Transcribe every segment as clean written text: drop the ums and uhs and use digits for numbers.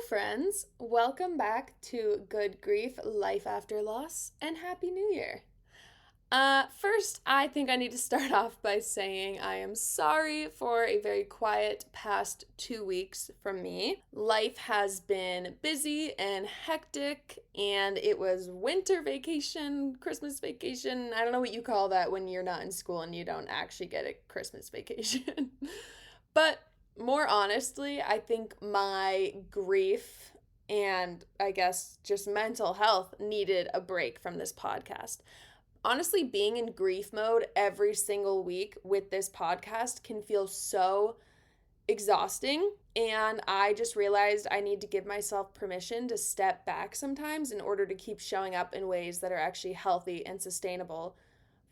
friends. Welcome back to Good Grief, Life After Loss, and Happy New Year. First, I think I need to start off by saying I am sorry for a very quiet past 2 weeks from me. Life has been busy and hectic, and it was winter vacation, Christmas vacation. I don't know what you call that when you're not in school and you don't actually get a Christmas vacation. But more honestly, I think my grief and I guess just mental health needed a break from this podcast. Honestly, being in grief mode every single week with this podcast can feel so exhausting, and I just realized I need to give myself permission to step back sometimes in order to keep showing up in ways that are actually healthy and sustainable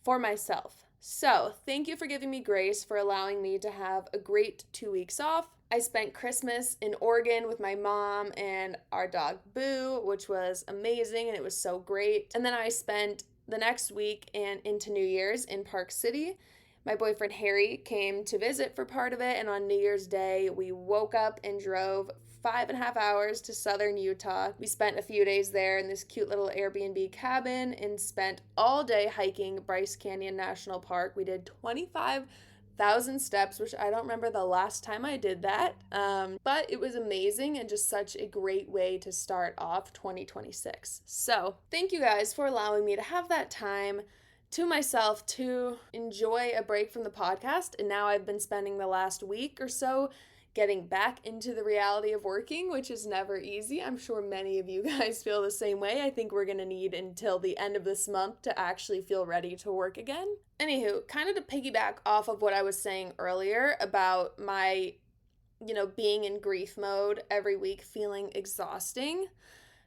for myself. So, thank you for giving me grace, for allowing me to have a great 2 weeks off. I spent Christmas in Oregon with my mom and our dog Boo, which was amazing and it was so great. And then I spent the next week and into New Year's in Park City. My boyfriend Harry came to visit for part of it, and on New Year's Day, we woke up and drove 5.5 hours to southern Utah. We spent a few days there in this cute little Airbnb cabin and spent all day hiking Bryce Canyon National Park. We did 25,000 steps, which I don't remember the last time I did that, but it was amazing and just such a great way to start off 2026. So thank you guys for allowing me to have that time to myself to enjoy a break from the podcast. And now I've been spending the last week or so getting back into the reality of working, which is never easy. I'm sure many of you guys feel the same way. I think we're going to need until the end of this month to actually feel ready to work again. Anywho, kind of to piggyback off of what I was saying earlier about my, being in grief mode every week feeling exhausting.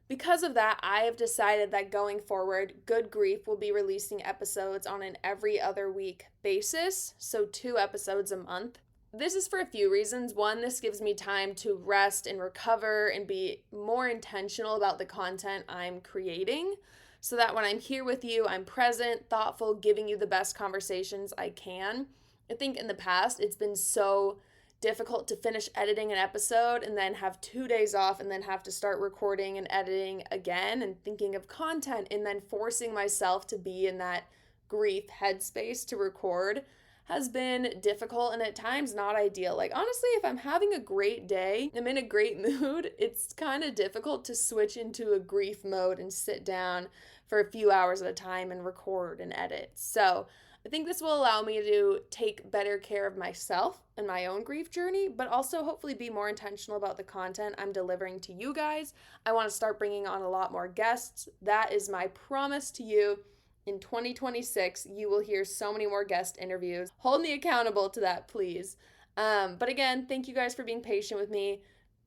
Because of that, I have decided that going forward, Good Grief will be releasing episodes on an every other week basis, so 2 episodes a month. This is for a few reasons. One, this gives me time to rest and recover and be more intentional about the content I'm creating, so that when I'm here with you, I'm present, thoughtful, giving you the best conversations I can. I think in the past, it's been so difficult to finish editing an episode and then have 2 days off and then have to start recording and editing again and thinking of content and then forcing myself to be in that grief headspace to record has been difficult and at times not ideal. Like, honestly, if I'm having a great day, I'm in a great mood, it's kind of difficult to switch into a grief mode and sit down for a few hours at a time and record and edit. So I think this will allow me to take better care of myself and my own grief journey, but also hopefully be more intentional about the content I'm delivering to you guys. I want to start bringing on a lot more guests. That is my promise to you. In 2026, you will hear so many more guest interviews. Hold me accountable to that, please. But again, thank you guys for being patient with me.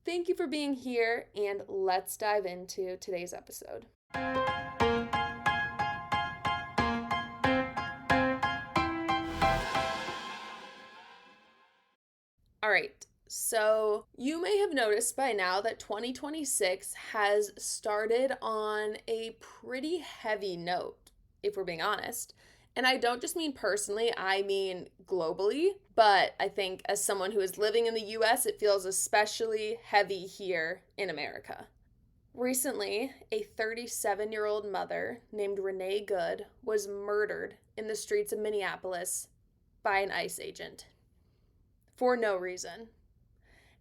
Thank you for being here, and let's dive into today's episode. All right, so you may have noticed by now that 2026 has started on a pretty heavy note, if we're being honest. And I don't just mean personally, I mean globally, but I think as someone who is living in the US, it feels especially heavy here in America. Recently, a 37-year-old mother named Renee Good was murdered in the streets of Minneapolis by an ICE agent. For no reason.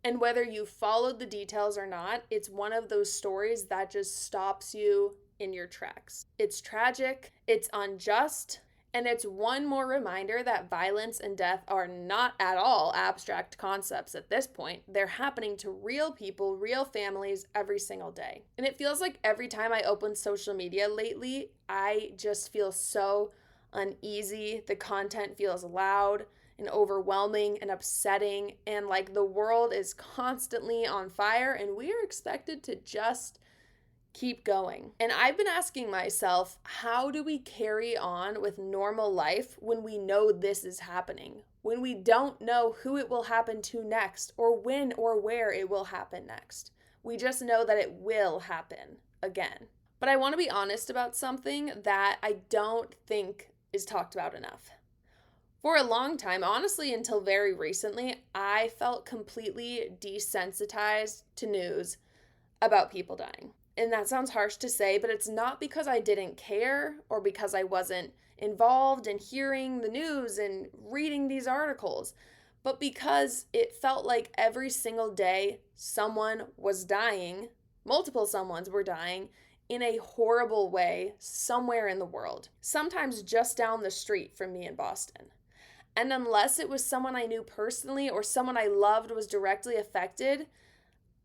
And whether you followed the details or not, it's one of those stories that just stops you in your tracks. It's tragic, it's unjust, and it's one more reminder that violence and death are not at all abstract concepts at this point. They're happening to real people, real families every single day. And it feels like every time I open social media lately, I just feel so uneasy. The content feels loud and overwhelming and upsetting, and like the world is constantly on fire and we are expected to just keep going. And I've been asking myself, how do we carry on with normal life when we know this is happening? When we don't know who it will happen to next or when or where it will happen next? We just know that it will happen again. But I want to be honest about something that I don't think is talked about enough. For a long time, honestly until very recently, I felt completely desensitized to news about people dying. And that sounds harsh to say, but it's not because I didn't care or because I wasn't involved in hearing the news and reading these articles, but because it felt like every single day someone was dying, multiple someones were dying in a horrible way somewhere in the world, sometimes just down the street from me in Boston. And unless it was someone I knew personally or someone I loved was directly affected,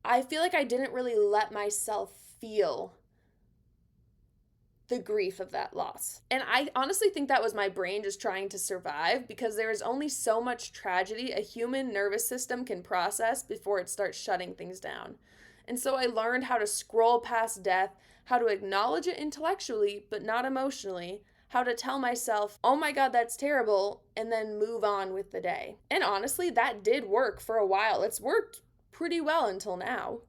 I feel like I didn't really let myself feel the grief of that loss. And I honestly think that was my brain just trying to survive, because there is only so much tragedy a human nervous system can process before it starts shutting things down. And so I learned how to scroll past death, how to acknowledge it intellectually, but not emotionally, how to tell myself, oh my God, that's terrible, and then move on with the day. And honestly, that did work for a while. It's worked pretty well until now.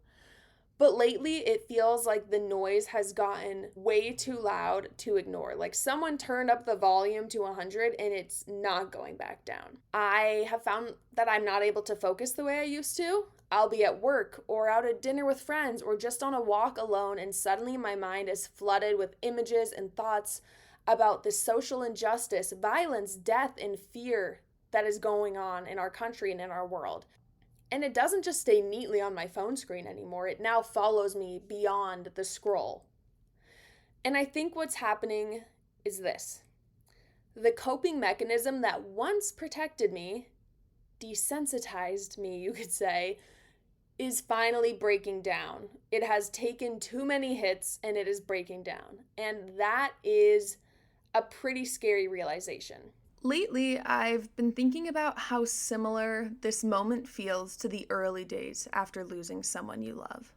But lately, it feels like the noise has gotten way too loud to ignore. Like someone turned up the volume to 100 and it's not going back down. I have found that I'm not able to focus the way I used to. I'll be at work or out at dinner with friends or just on a walk alone, and suddenly my mind is flooded with images and thoughts about the social injustice, violence, death, and fear that is going on in our country and in our world. And it doesn't just stay neatly on my phone screen anymore. It now follows me beyond the scroll. And I think what's happening is this. The coping mechanism that once protected me, desensitized me, you could say, is finally breaking down. It has taken too many hits and it is breaking down. And that is a pretty scary realization. Lately, I've been thinking about how similar this moment feels to the early days after losing someone you love.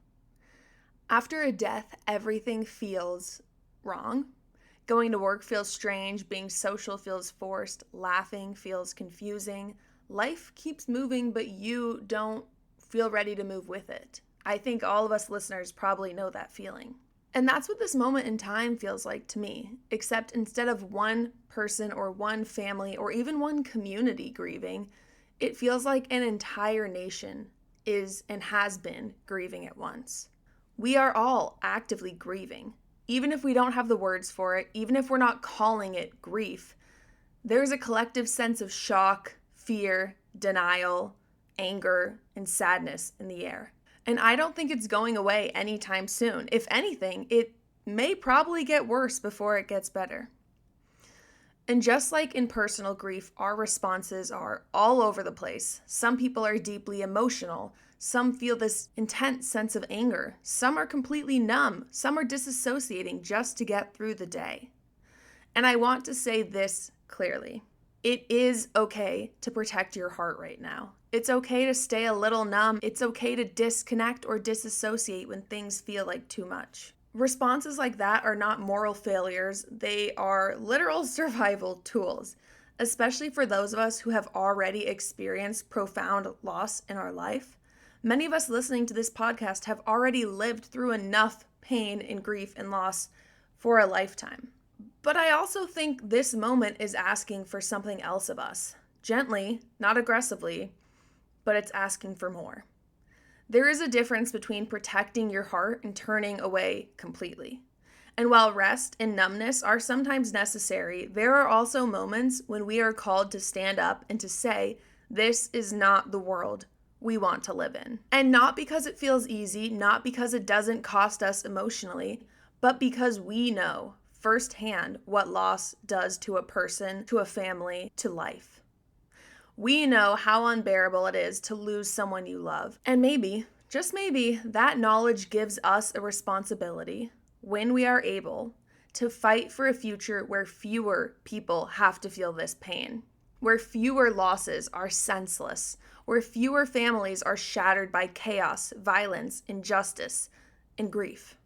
After a death, everything feels wrong. Going to work feels strange, being social feels forced, laughing feels confusing. Life keeps moving, but you don't feel ready to move with it. I think all of us listeners probably know that feeling. And that's what this moment in time feels like to me, except instead of one person or one family or even one community grieving, it feels like an entire nation is and has been grieving at once. We are all actively grieving. Even if we don't have the words for it, even if we're not calling it grief, there's a collective sense of shock, fear, denial, anger, and sadness in the air. And I don't think it's going away anytime soon. If anything, it may probably get worse before it gets better. And just like in personal grief, our responses are all over the place. Some people are deeply emotional. Some feel this intense sense of anger. Some are completely numb. Some are disassociating just to get through the day. And I want to say this clearly. It is okay to protect your heart right now. It's okay to stay a little numb. It's okay to disconnect or disassociate when things feel like too much. Responses like that are not moral failures. They are literal survival tools, especially for those of us who have already experienced profound loss in our life. Many of us listening to this podcast have already lived through enough pain and grief and loss for a lifetime. But I also think this moment is asking for something else of us. Gently, not aggressively, but it's asking for more. There is a difference between protecting your heart and turning away completely. And while rest and numbness are sometimes necessary, there are also moments when we are called to stand up and to say, this is not the world we want to live in. And not because it feels easy, not because it doesn't cost us emotionally, but because we know firsthand what loss does to a person, to a family, to life. We know how unbearable it is to lose someone you love. And maybe, just maybe, that knowledge gives us a responsibility, when we are able, to fight for a future where fewer people have to feel this pain, where fewer losses are senseless, where fewer families are shattered by chaos, violence, injustice, and grief.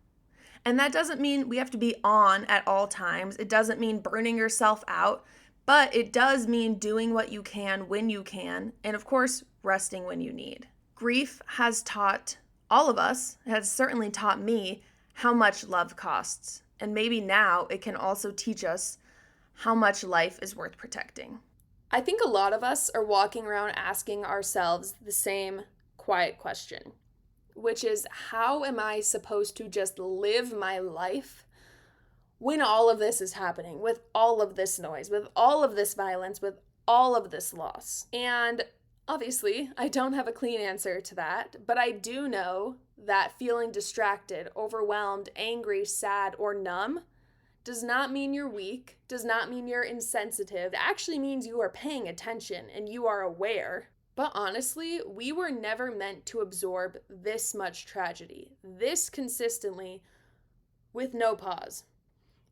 And that doesn't mean we have to be on at all times. It doesn't mean burning yourself out, but it does mean doing what you can when you can, and of course, resting when you need. Grief has taught all of us, has certainly taught me, how much love costs. And maybe now it can also teach us how much life is worth protecting. I think a lot of us are walking around asking ourselves the same quiet question. which is how am I supposed to just live my life when all of this is happening, with all of this noise, with all of this violence, with all of this loss? And obviously, I don't have a clean answer to that, but I do know that feeling distracted, overwhelmed, angry, sad, or numb does not mean you're weak, does not mean you're insensitive. It actually means you are paying attention and you are aware. But honestly, we were never meant to absorb this much tragedy, this consistently, with no pause.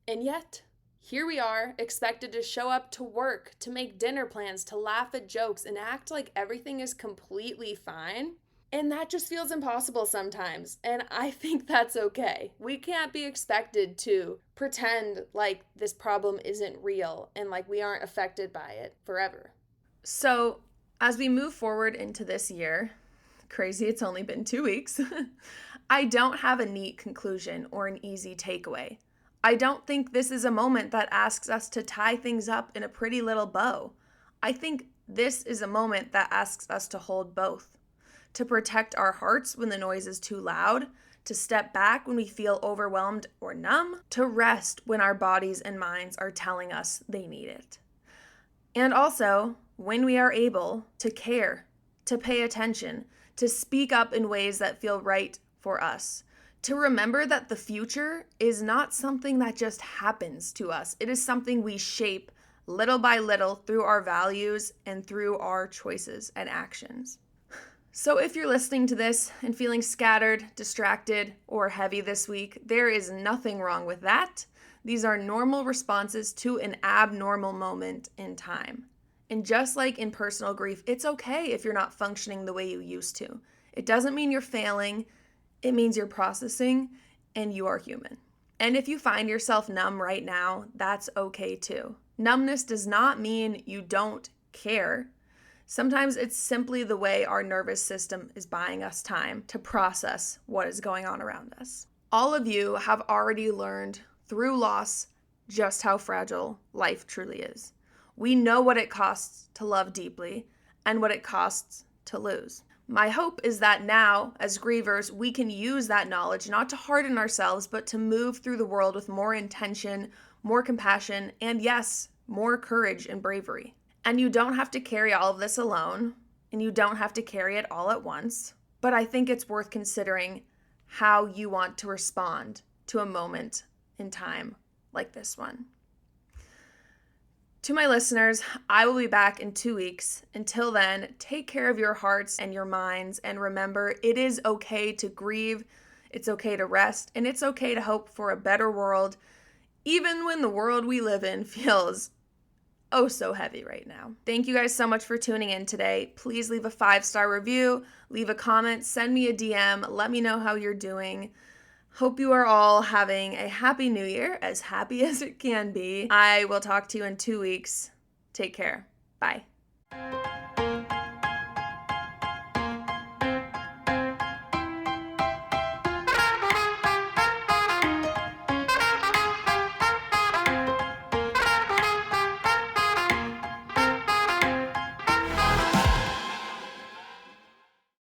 And yet, here we are, expected to show up to work, to make dinner plans, to laugh at jokes, and act like everything is completely fine. And that just feels impossible sometimes. And I think that's okay. We can't be expected to pretend like this problem isn't real and like we aren't affected by it forever. So, as we move forward into this year, crazy it's only been 2 weeks, I don't have a neat conclusion or an easy takeaway. I don't think this is a moment that asks us to tie things up in a pretty little bow. I think this is a moment that asks us to hold both, to protect our hearts when the noise is too loud, to step back when we feel overwhelmed or numb, to rest when our bodies and minds are telling us they need it. And also, when we are able to care, to pay attention, to speak up in ways that feel right for us, to remember that the future is not something that just happens to us. It is something we shape little by little through our values and through our choices and actions. So if you're listening to this and feeling scattered, distracted, or heavy this week, there is nothing wrong with that. These are normal responses to an abnormal moment in time. And just like in personal grief, it's okay if you're not functioning the way you used to. It doesn't mean you're failing. It means you're processing and you are human. And if you find yourself numb right now, that's okay too. Numbness does not mean you don't care. Sometimes it's simply the way our nervous system is buying us time to process what is going on around us. All of you have already learned through loss just how fragile life truly is. We know what it costs to love deeply and what it costs to lose. My hope is that now, as grievers, we can use that knowledge not to harden ourselves, but to move through the world with more intention, more compassion, and yes, more courage and bravery. And you don't have to carry all of this alone, and you don't have to carry it all at once. But I think it's worth considering how you want to respond to a moment in time like this one. To my listeners, I will be back in 2 weeks. Until then, take care of your hearts and your minds, and remember, it is okay to grieve, it's okay to rest, and it's okay to hope for a better world, even when the world we live in feels oh so heavy right now. Thank you guys so much for tuning in today. Please leave a 5-star review, leave a comment, send me a DM, let me know how you're doing. Hope you are all having a happy new year, as happy as it can be. I will talk to you in 2 weeks. Take care. Bye.